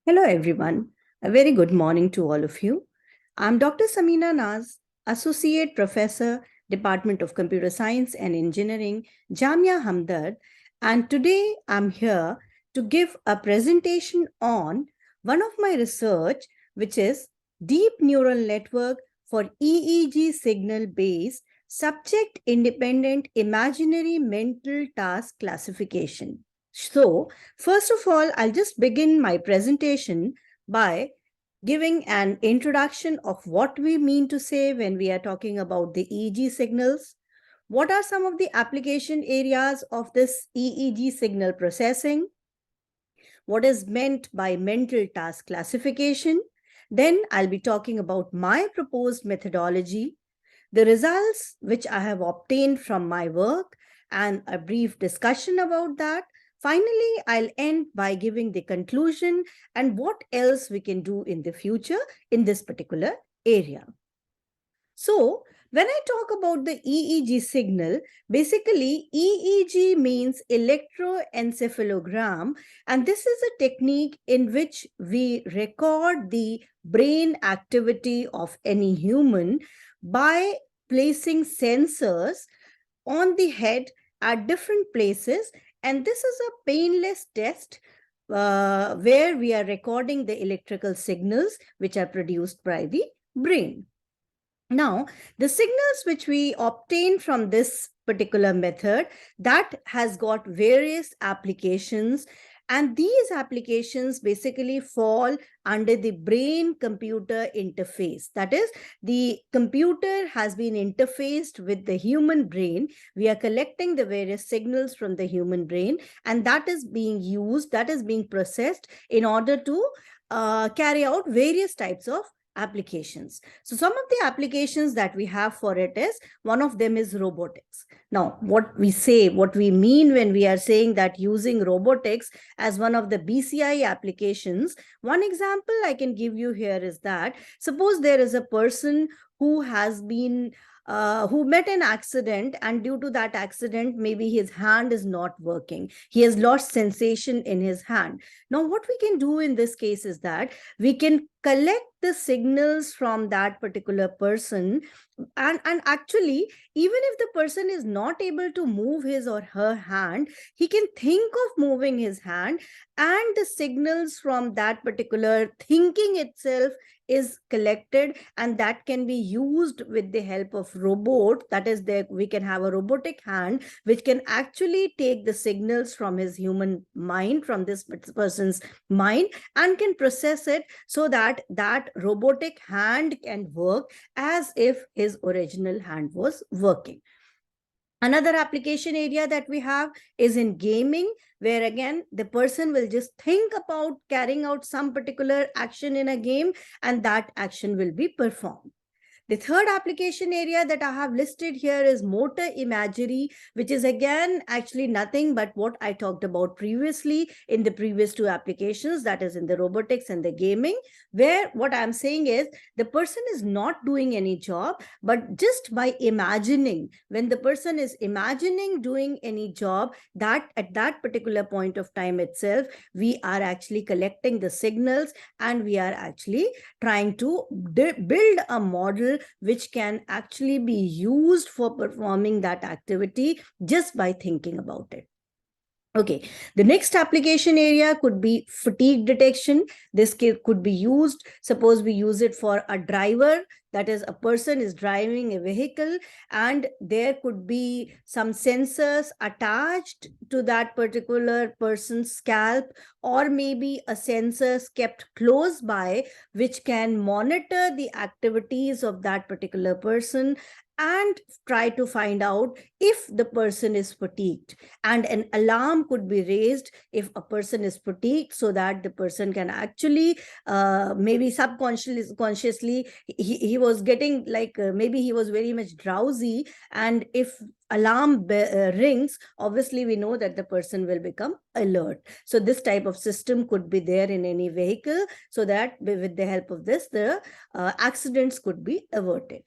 Hello, everyone. A very good morning to all of you. I'm Dr. Sameena Naaz, Associate Professor, Department of Computer Science and Engineering, Jamia Hamdard, and today I'm here to give a presentation on one of my research, which is Deep Neural Network for EEG Signal-based Subject-Independent Imaginary Mental Task Classification. So, first of all, I'll just begin my presentation by giving an introduction of what we mean to say when we are talking about the EEG signals. What are some of the application areas of this EEG signal processing? What is meant by mental task classification? Then I'll be talking about my proposed methodology, the results which I have obtained from my work, and a brief discussion about that. Finally, I'll end by giving the conclusion and what else we can do in the future in this particular area. So, when I talk about the EEG signal, basically EEG means electroencephalogram, and this is a technique in which we record the brain activity of any human by placing sensors on the head at different places. And this is a painless test where we are recording the electrical signals which are produced by the brain. Now, the signals which we obtain from this particular method, that has got various applications, and these applications basically fall under the brain-computer interface. That is, the computer has been interfaced with the human brain. We are collecting the various signals from the human brain, and that is being used, that is being processed in order to carry out various types of applications. So some of the applications that we have for it is, one of them is robotics. Now, what we mean when we are saying that using robotics as one of the BCI applications, one example I can give you here is that, suppose there is a person who has been who met an accident, and due to that accident, maybe his hand is not working. He has lost sensation in his hand. Now, what we can do in this case is that we can collect the signals from that particular person, and actually, even if the person is not able to move his or her hand, he can think of moving his hand, and the signals from that particular thinking itself is collected, and that can be used with the help of robot. That is, there we can have a robotic hand which can actually take the signals from his human mind, from this person's mind, and can process it so that that robotic hand can work as if his original hand was working. Another application area that we have is in gaming, where again, the person will just think about carrying out some particular action in a game, and that action will be performed. The third application area that I have listed here is motor imagery, which is again actually nothing but what I talked about previously in the previous two applications, that is in the robotics and the gaming, where what I'm saying is the person is not doing any job, but just by imagining, when the person is imagining doing any job, that at that particular point of time itself, we are actually collecting the signals, and we are actually trying to build a model which can actually be used for performing that activity just by thinking about it. Okay, the next application area could be fatigue detection. This could be used, suppose we use it for a driver, that is, a person is driving a vehicle, and there could be some sensors attached to that particular person's scalp, or maybe a sensors kept close by which can monitor the activities of that particular person and try to find out if the person is fatigued, and an alarm could be raised if a person is fatigued, so that the person can actually maybe subconsciously he was getting like maybe he was very much drowsy, and if alarm rings, obviously we know that the person will become alert. So this type of system could be there in any vehicle, so that with the help of this, the accidents could be averted.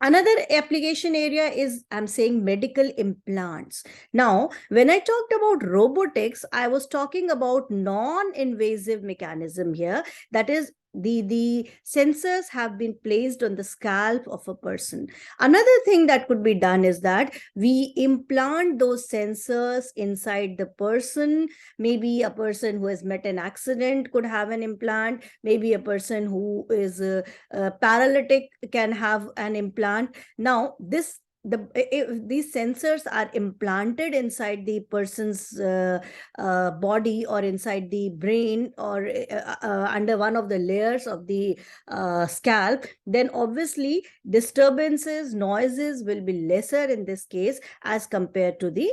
Another application area is, I'm saying, medical implants. Now, when I talked about robotics, I was talking about non-invasive mechanism here. That is, the sensors have been placed on the scalp of a person. Another thing that could be done is that we implant those sensors inside the person. Maybe a person who has met an accident could have an implant. Maybe a person who is paralytic can have an implant. Now, if these sensors are implanted inside the person's body or inside the brain or under one of the layers of the scalp, then obviously disturbances, noises will be lesser in this case as compared to the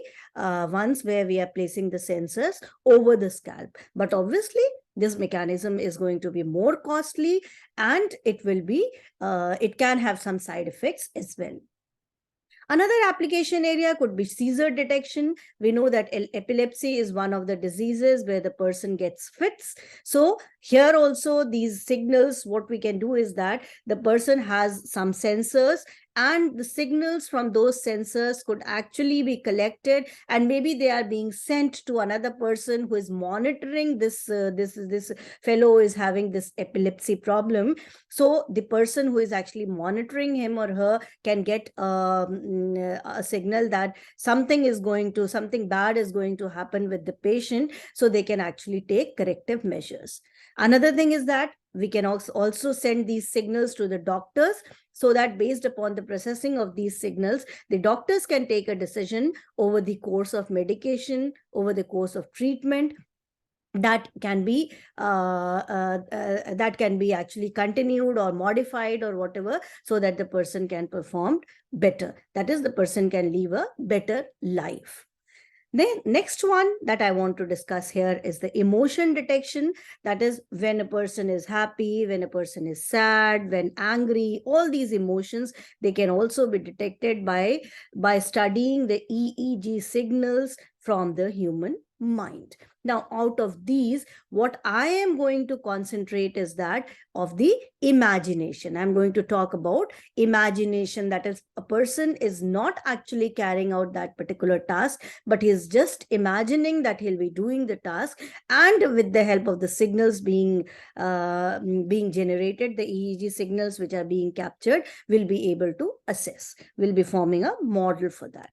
ones where we are placing the sensors over the scalp. But obviously, this mechanism is going to be more costly, and it can have some side effects as well. Another application area could be seizure detection. We know that epilepsy is one of the diseases where the person gets fits. So here also, these signals, what we can do is that the person has some sensors, and the signals from those sensors could actually be collected, and maybe they are being sent to another person who is monitoring this fellow is having this epilepsy problem. So the person who is actually monitoring him or her can get a signal that something bad is going to happen with the patient, so they can actually take corrective measures. Another thing is that we can also send these signals to the doctors, so that based upon the processing of these signals, the doctors can take a decision over the course of medication, over the course of treatment, that can be actually continued or modified or whatever, so that the person can perform better. That is, the person can live a better life. The next one that I want to discuss here is the emotion detection. That is, when a person is happy, when a person is sad, when angry, all these emotions, they can also be detected by studying the EEG signals from the human mind. Now, out of these, what I am going to concentrate is that of the imagination. I'm going to talk about imagination. That is, a person is not actually carrying out that particular task, but he is just imagining that he'll be doing the task, and with the help of the signals being generated, the EEG signals which are being captured, will be able to assess, will be forming a model for that.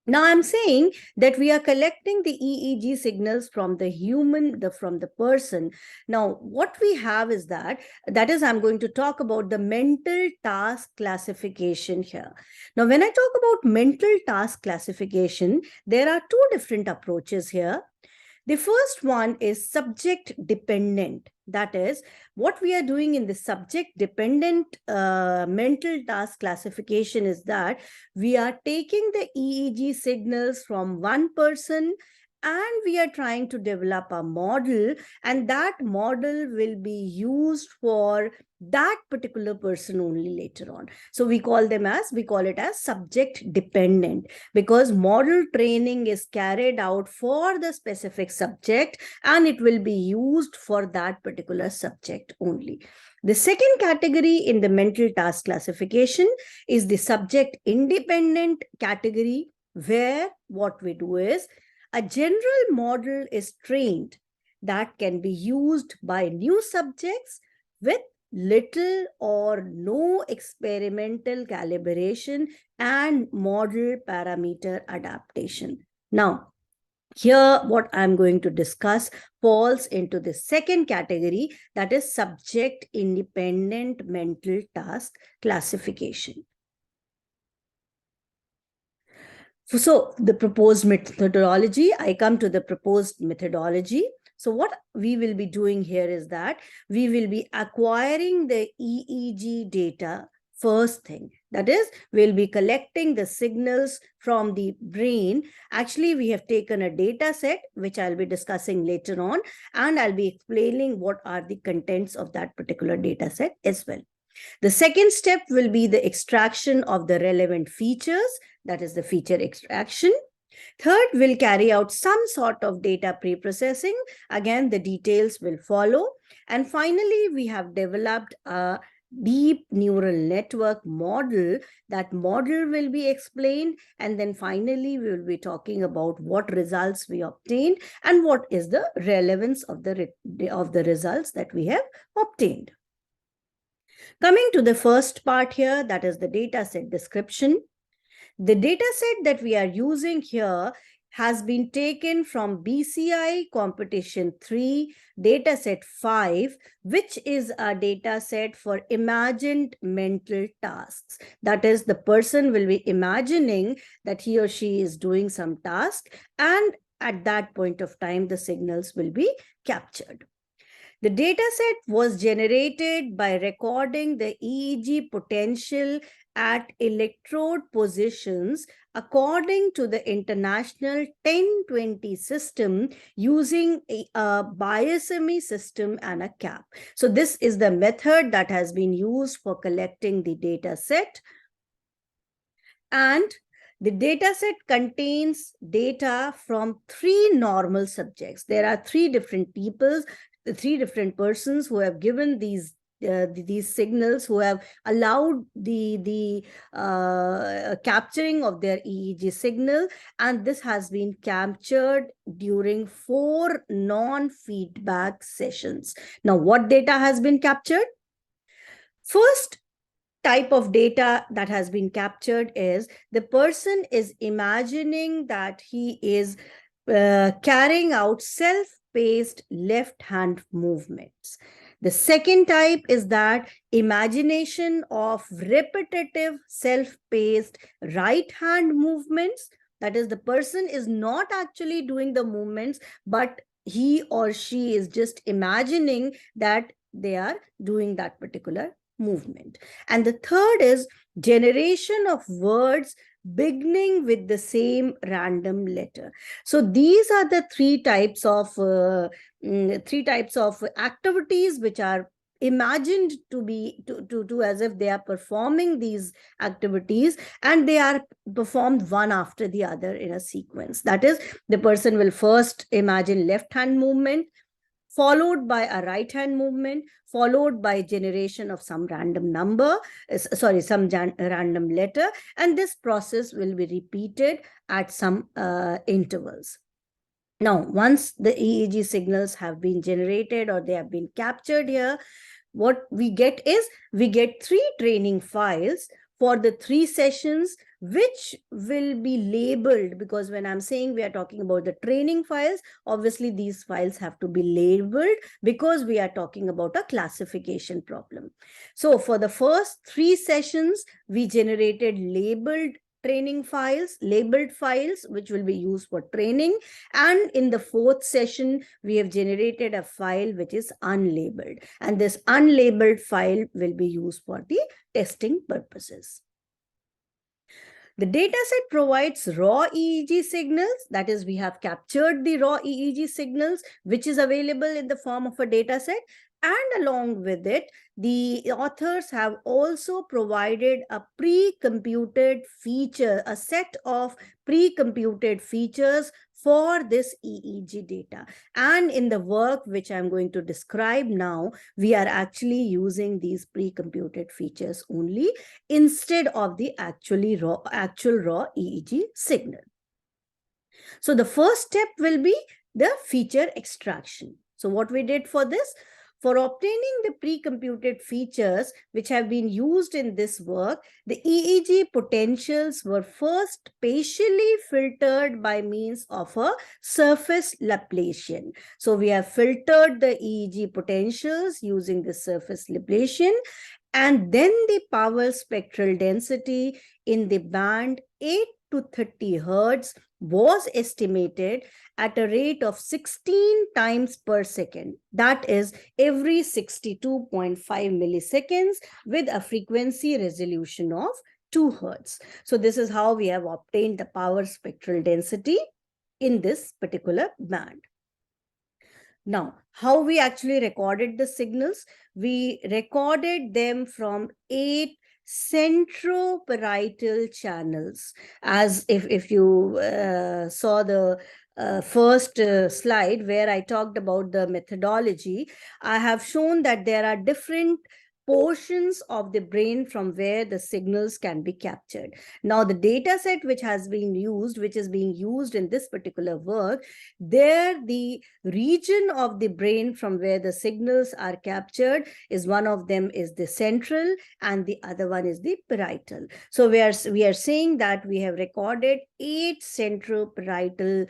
Now, I'm saying that we are collecting the EEG signals from the human, from the person. Now, what we have is that is, I'm going to talk about the mental task classification here. Now, when I talk about mental task classification, there are two different approaches here. The first one is subject dependent. That is, what we are doing in the subject dependent mental task classification is that we are taking the EEG signals from one person, and we are trying to develop a model, and that model will be used for that particular person only later on. So we call it as subject dependent, because model training is carried out for the specific subject, and it will be used for that particular subject only. The second category in the mental task classification is the subject independent category, where what we do is a general model is trained that can be used by new subjects with little or no experimental calibration and model parameter adaptation. Now, here, what I'm going to discuss falls into the second category, that is subject independent mental task classification. So the proposed methodology, I come to the proposed methodology. So what we will be doing here is that we will be acquiring the EEG data first thing. That is, we'll be collecting the signals from the brain. Actually, we have taken a data set, which I'll be discussing later on, and I'll be explaining what are the contents of that particular data set as well. The second step will be the extraction of the relevant features, that is the feature extraction. Third, we'll carry out some sort of data pre-processing. Again, the details will follow. And finally, we have developed a deep neural network model. That model will be explained, and then finally we will be talking about what results we obtained and what is the relevance of the results that we have obtained. Coming to the first part here, that is the dataset description. The dataset that we are using here has been taken from BCI Competition 3, Dataset 5, which is a dataset for imagined mental tasks. That is, the person will be imagining that he or she is doing some task, and at that point of time, the signals will be captured. The dataset was generated by recording the EEG potential at electrode positions according to the international 1020 system using a biasemi system and a cap. So this is the method that has been used for collecting the dataset. And the dataset contains data from 3 normal subjects. There are 3 different peoples, the 3 different persons who have given these signals, who have allowed the capturing of their EEG signal, and this has been captured during 4 non-feedback sessions. Now, what data has been captured? First type of data that has been captured is the person is imagining that he is carrying out self-paced left hand movements. The second type is that imagination of repetitive self-paced right hand movements. That is, the person is not actually doing the movements, but he or she is just imagining that they are doing that particular movement. And the third is generation of words beginning with the same random letter. So these are the 3 types of activities which are imagined to be as if they are performing these activities, and they are performed one after the other in a sequence. That is, the person will first imagine left hand movement, followed by a right hand movement, followed by generation of some random number, random letter, and this process will be repeated at some intervals. Now, once the EEG signals have been generated or they have been captured here, what we get is, we get 3 training files for the 3 sessions, which will be labeled, because when I'm saying we are talking about the training files, obviously these files have to be labeled because we are talking about a classification problem. So for the first 3 sessions, we generated labeled training files, labeled files, which will be used for training. And in the 4th session, we have generated a file which is unlabeled. And this unlabeled file will be used for the testing purposes. The dataset provides raw EEG signals. That is, we have captured the raw EEG signals, which is available in the form of a dataset. And along with it, the authors have also provided a pre-computed feature, a set of pre-computed features for this EEG data. And in the work which I'm going to describe now, we are actually using these pre-computed features only instead of the actual raw EEG signal. So the first step will be the feature extraction. So what we did for this, for obtaining the pre-computed features which have been used in this work, the EEG potentials were first spatially filtered by means of a surface Laplacian. So we have filtered the EEG potentials using the surface Laplacian, and then the power spectral density in the band 8 to 30 Hertz was estimated at a rate of 16 times per second. That is every 62.5 milliseconds with a frequency resolution of 2 Hertz. So this is how we have obtained the power spectral density in this particular band. Now, how we actually recorded the signals? We recorded them from 8 centroparietal channels. As if you saw the first slide where I talked about the methodology, I have shown that there are different portions of the brain from where the signals can be captured. Now, the data set which has been used, which is being used in this particular work, there the region of the brain from where the signals are captured is one of them is the central and the other one is the parietal. So we are saying that we have recorded 8 centroparietal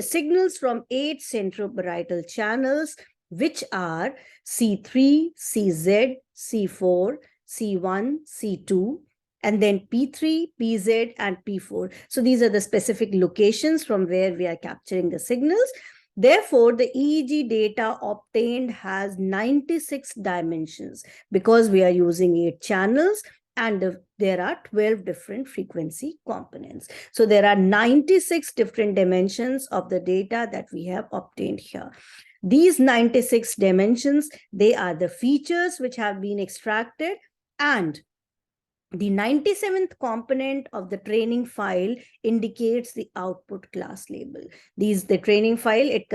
signals from 8 centroparietal channels, which are C3, CZ, C4, C1, C2, and then P3, PZ, and P4. So these are the specific locations from where we are capturing the signals. Therefore, the EEG data obtained has 96 dimensions because we are using 8 channels and there are 12 different frequency components. So there are 96 different dimensions of the data that we have obtained here. These 96 dimensions, they are the features which have been extracted, and the 97th component of the training file indicates the output class label. The training file, it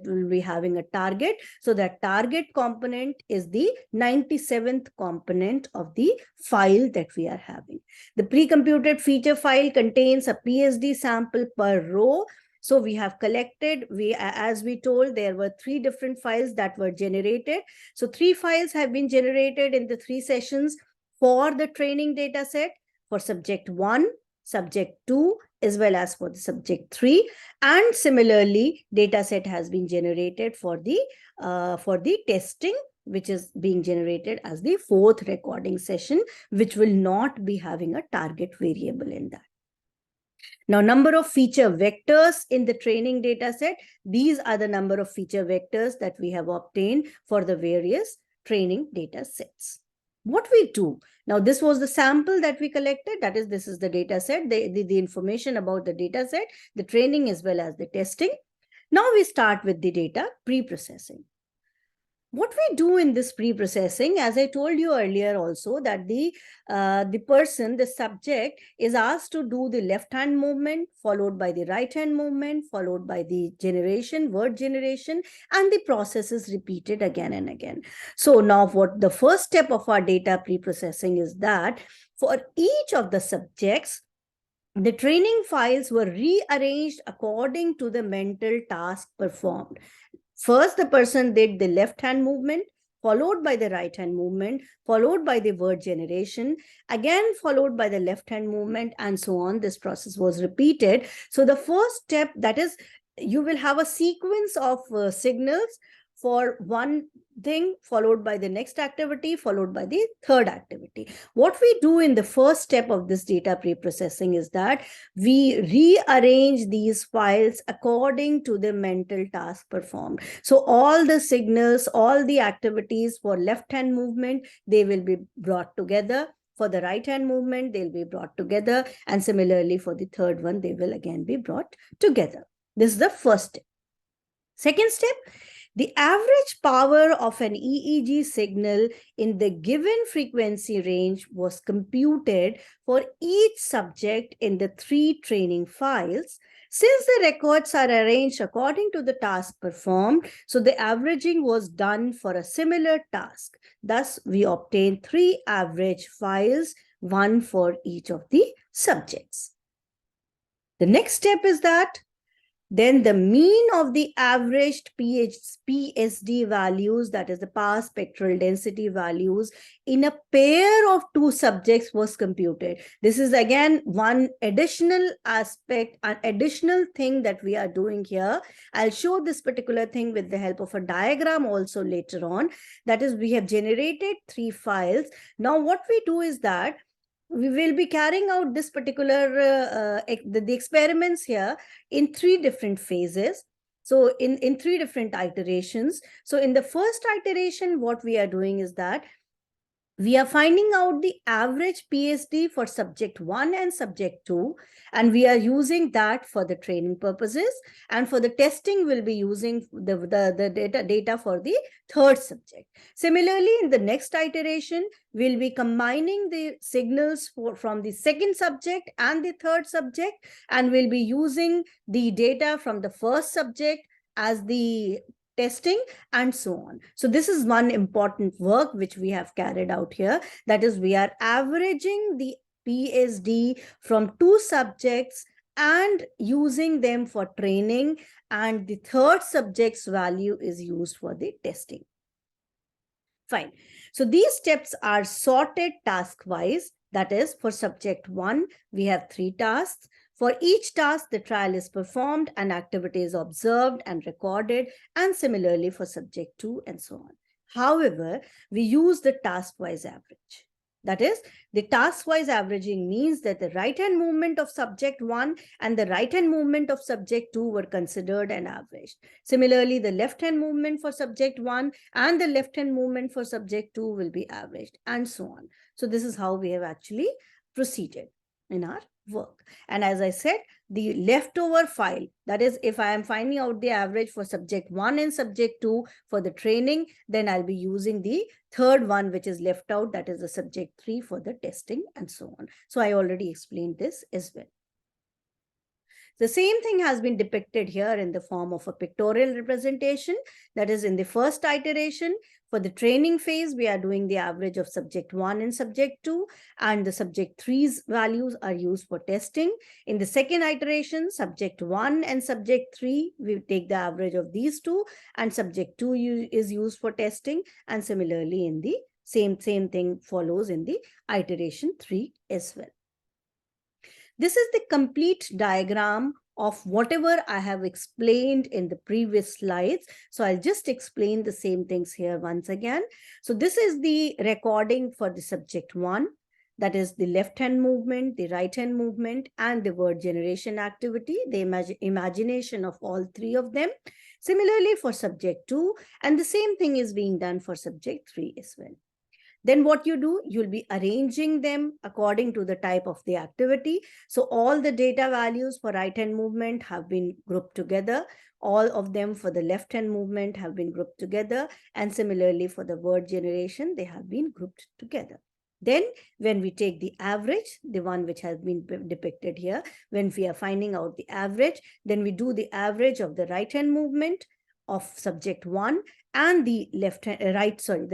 will be having a target. So that target component is the 97th component of the file that we are having. The pre-computed feature file contains a PSD sample per row. So we have collected, as we told, there were 3 different files that were generated. So 3 files have been generated in the 3 sessions for the training data set for subject 1, subject 2, as well as for the subject 3. And similarly, data set has been generated for the testing, which is being generated as the 4th recording session, which will not be having a target variable in that. Now, number of feature vectors in the training data set, these are the number of feature vectors that we have obtained for the various training data sets. What we do now, this was the sample that we collected, that is, this is the data set, the information about the data set, the training as well as the testing. Now we start with the data pre-processing. What we do in this pre-processing, as I told you earlier also, that the person, the subject, is asked to do the left-hand movement, followed by the right-hand movement, followed by the word generation, and the process is repeated again and again. So now what the first step of our data pre-processing is that for each of the subjects, the training files were rearranged according to the mental task performed. First, the person did the left-hand movement, followed by the right-hand movement, followed by the word generation, again followed by the left-hand movement, and so on. This process was repeated. So the first step, that is, you will have a sequence of signals for one thing, followed by the next activity, followed by the third activity. What we do in the first step of this data pre-processing is that we rearrange these files according to the mental task performed. So all the signals, all the activities for left-hand movement, they will be brought together. For the right-hand movement, they'll be brought together. And similarly, for the third one, they will again be brought together. This is the first step. Second step, the average power of an EEG signal in the given frequency range was computed for each subject in the 3 training files. Since the records are arranged according to the task performed, so the averaging was done for a similar task. Thus, we obtained 3 average files, 1 for each of the subjects. The next step is that then the mean of the averaged PSD values, that is the power spectral density values, in a pair of 2 subjects was computed. This is again one additional aspect, an additional thing that we are doing here. I'll show this particular thing with the help of a diagram also later on. That is, we have generated 3 files. Now what we do is that we will be carrying out this particular the experiments here in 3 different phases. So in 3 different iterations. So in the first iteration, what we are doing is that we are finding out the average PSD for subject 1 and subject 2, and we are using that for the training purposes. And for the testing, we'll be using the data for the third subject. Similarly, in the next iteration, we'll be combining the signals from the second subject and the third subject, and we'll be using the data from the first subject as the testing, and so on. So this is one important work which we have carried out here. That is, we are averaging the PSD from two subjects and using them for training, and the third subject's value is used for the testing. Fine. So these steps are sorted task-wise. That is, for subject 1, we have 3 tasks. For each task, the trial is performed and activity is observed and recorded, and similarly for subject 2 and so on. However, we use the task-wise average. That is, the task-wise averaging means that the right-hand movement of subject 1 and the right-hand movement of subject 2 were considered and averaged. Similarly, the left-hand movement for subject 1 and the left-hand movement for subject 2 will be averaged, and so on. So this is how we have actually proceeded in our work. And as I said, the leftover file, that is, if I am finding out the average for subject 1 and subject 2 for the training, then I'll be using the third one which is left out, that is the subject 3 for the testing, and so on. So I already explained this as well. The same thing has been depicted here in the form of a pictorial representation. That is, in the first iteration, for the training phase, we are doing the average of subject 1 and subject 2, and the subject 3's values are used for testing. In the second iteration, subject 1 and subject 3, we take the average of these two, and subject 2 is used for testing, and similarly in the same thing follows in the iteration 3 as well. This is the complete diagram of whatever I have explained in the previous slides. So I'll just explain the same things here once again. So this is the recording for the subject 1. That is the left-hand movement, the right-hand movement, and the word generation activity, the imagination of all 3 of them. Similarly for subject 2, and the same thing is being done for subject 3 as well. Then what you do, you'll be arranging them according to the type of the activity. So all the data values for right-hand movement have been grouped together. All of them for the left-hand movement have been grouped together. And similarly for the word generation, they have been grouped together. Then when we take the average, the one which has been depicted here, when we are finding out the average, then we do the average of the right-hand movement of subject 1 and the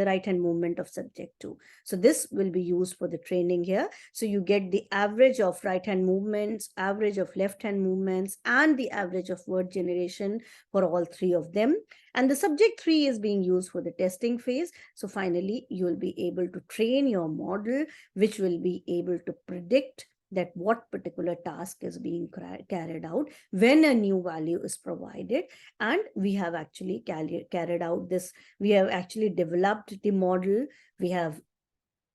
right-hand movement of subject 2. So this will be used for the training here. So you get the average of right-hand movements, average of left-hand movements, and the average of word generation for all 3 of them. And the subject 3 is being used for the testing phase. So finally, you will be able to train your model, which will be able to predict that what particular task is being carried out when a new value is provided. And we have actually carried out this. We have actually developed the model. We have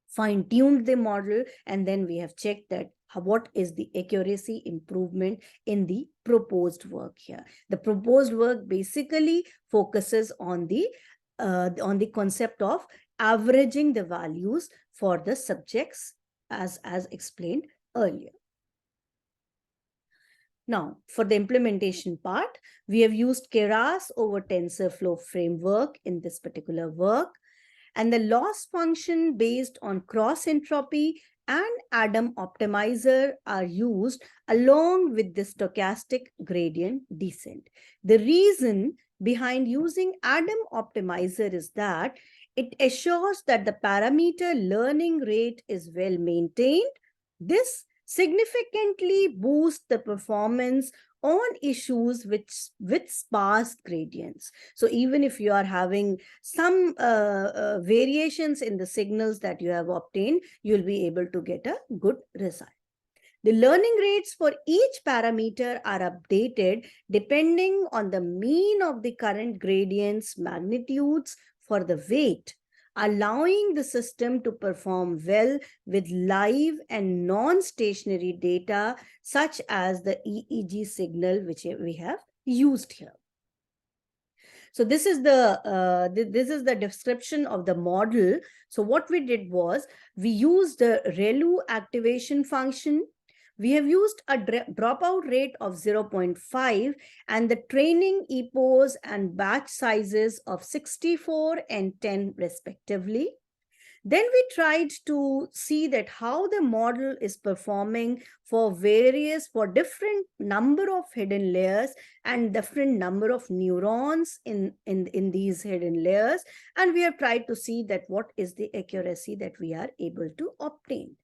fine-tuned the model, and then we have checked that what is the accuracy improvement in the proposed work here. The proposed work basically focuses on the concept of averaging the values for the subjects as explained earlier. Now, for the implementation part, we have used Keras over TensorFlow framework in this particular work, and the loss function based on cross entropy and Adam optimizer are used along with the stochastic gradient descent. The reason behind using Adam optimizer is that it assures that the parameter learning rate is well maintained. This significantly boosts the performance on issues with sparse gradients. So even if you are having some variations in the signals that you have obtained, you'll be able to get a good result. The learning rates for each parameter are updated depending on the mean of the current gradients magnitudes for the weight, allowing the system to perform well with live and non-stationary data such as the EEG signal which we have used here. So this is the description of the model. So what we did was we used the ReLU activation function. We have used a dropout rate of 0.5 and the training EPOs and batch sizes of 64 and 10 respectively. Then we tried to see that how the model is performing for different number of hidden layers and different number of neurons in these hidden layers. And we have tried to see that what is the accuracy that we are able to obtain.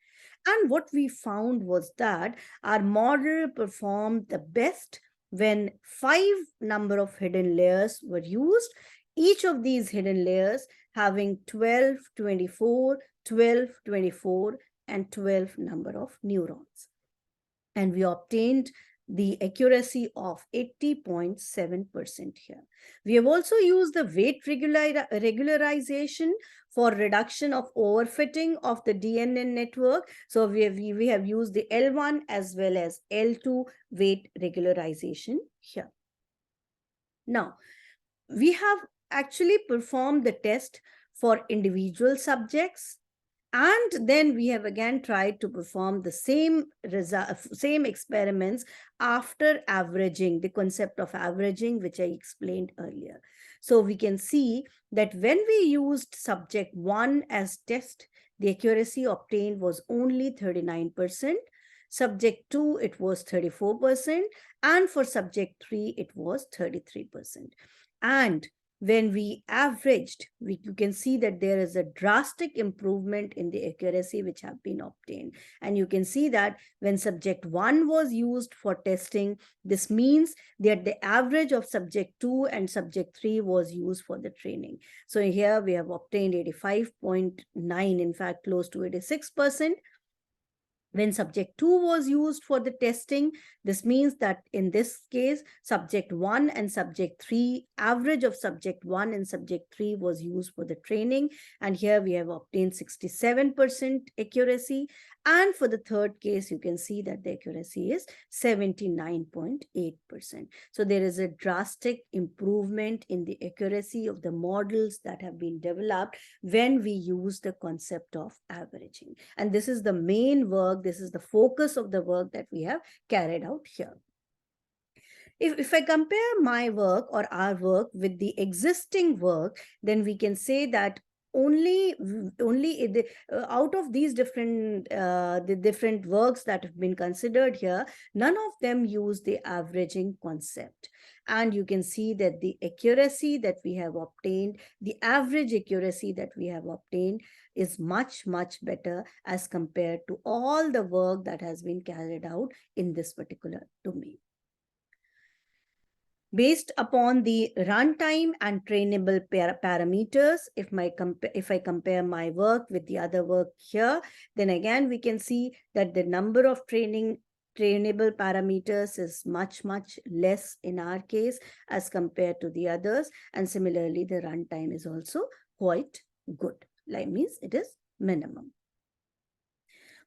And what we found was that our model performed the best when 5 number of hidden layers were used, each of these hidden layers having 12, 24, 12, 24, and 12 number of neurons. And we obtained the accuracy of 80.7% here. We have also used the weight regularization for reduction of overfitting of the DNA network. So we have used the L1 as well as L2 weight regularization here. Now, we have actually performed the test for individual subjects, and then we have again tried to perform the same experiments after averaging, the concept of averaging, which I explained earlier. So we can see that when we used subject 1 as test, the accuracy obtained was only 39%. Subject 2, it was 34%. And for subject 3, it was 33%. And when we averaged, you can see that there is a drastic improvement in the accuracy which have been obtained. And you can see that when subject 1 was used for testing, this means that the average of subject 2 and subject 3 was used for the training. So here we have obtained 85.9, in fact, close to 86%. When subject 2 was used for the testing, this means that in this case, subject 1 and subject 3, average of subject 1 and subject 3 was used for the training. And here we have obtained 67% accuracy. And for the third case, you can see that the accuracy is 79.8%. So there is a drastic improvement in the accuracy of the models that have been developed when we use the concept of averaging. And this is the main work, this is the focus of the work that we have carried out here. If I compare my work or our work with the existing work, then we can say that only out of these the different works that have been considered here, none of them use the averaging concept. And you can see that the accuracy that we have obtained, the average accuracy that we have obtained, is much, much better as compared to all the work that has been carried out in this particular domain. Based upon the runtime and trainable parameters, if I compare my work with the other work here, then again we can see that the number of trainable parameters is much, much less in our case as compared to the others. And similarly, the runtime is also quite good. Like means it is minimum.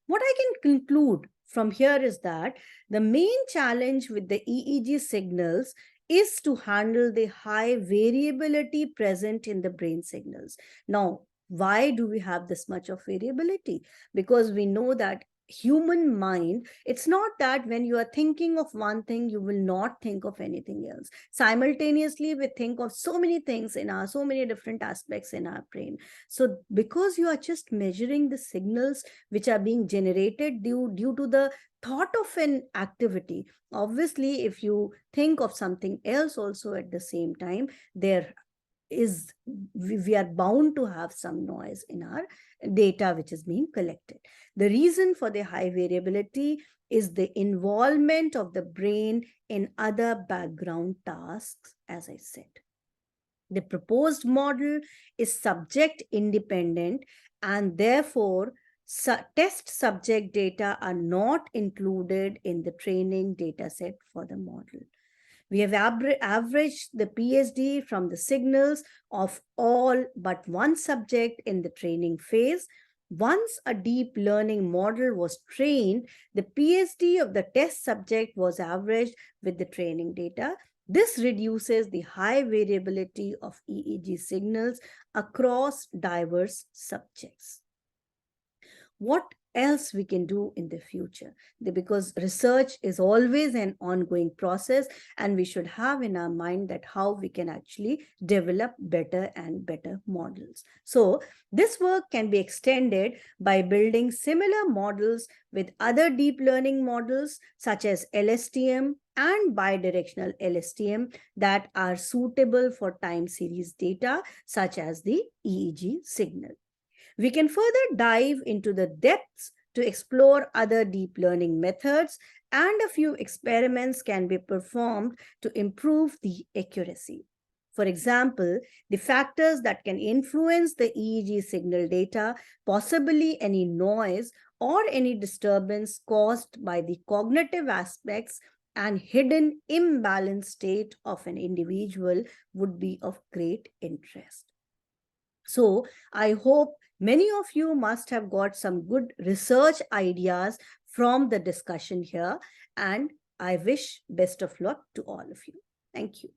What I can conclude from here is that the main challenge with the EEG signals is to handle the high variability present in the brain signals. Now, why do we have this much of variability? Because we know that human mind, it's not that when you are thinking of one thing, you will not think of anything else. Simultaneously, we think of so many things so many different aspects in our brain. So because you are just measuring the signals which are being generated due to the thought of an activity, obviously, if you think of something else also at the same time, we are bound to have some noise in our data which is being collected. The reason for the high variability is the involvement of the brain in other background tasks, as I said. The proposed model is subject independent, and therefore test subject data are not included in the training data set for the model. We have averaged the PSD from the signals of all but one subject in the training phase. Once a deep learning model was trained, the PSD of the test subject was averaged with the training data. This reduces the high variability of EEG signals across diverse subjects. What else we can do in the future, because research is always an ongoing process, and we should have in our mind that how we can actually develop better and better models. So this work can be extended by building similar models with other deep learning models such as LSTM and bidirectional LSTM that are suitable for time series data such as the EEG signal. We can further dive into the depths to explore other deep learning methods, and a few experiments can be performed to improve the accuracy. For example, the factors that can influence the EEG signal data, possibly any noise or any disturbance caused by the cognitive aspects and hidden imbalanced state of an individual, would be of great interest. So I hope many of you must have got some good research ideas from the discussion here, and I wish best of luck to all of you. Thank you.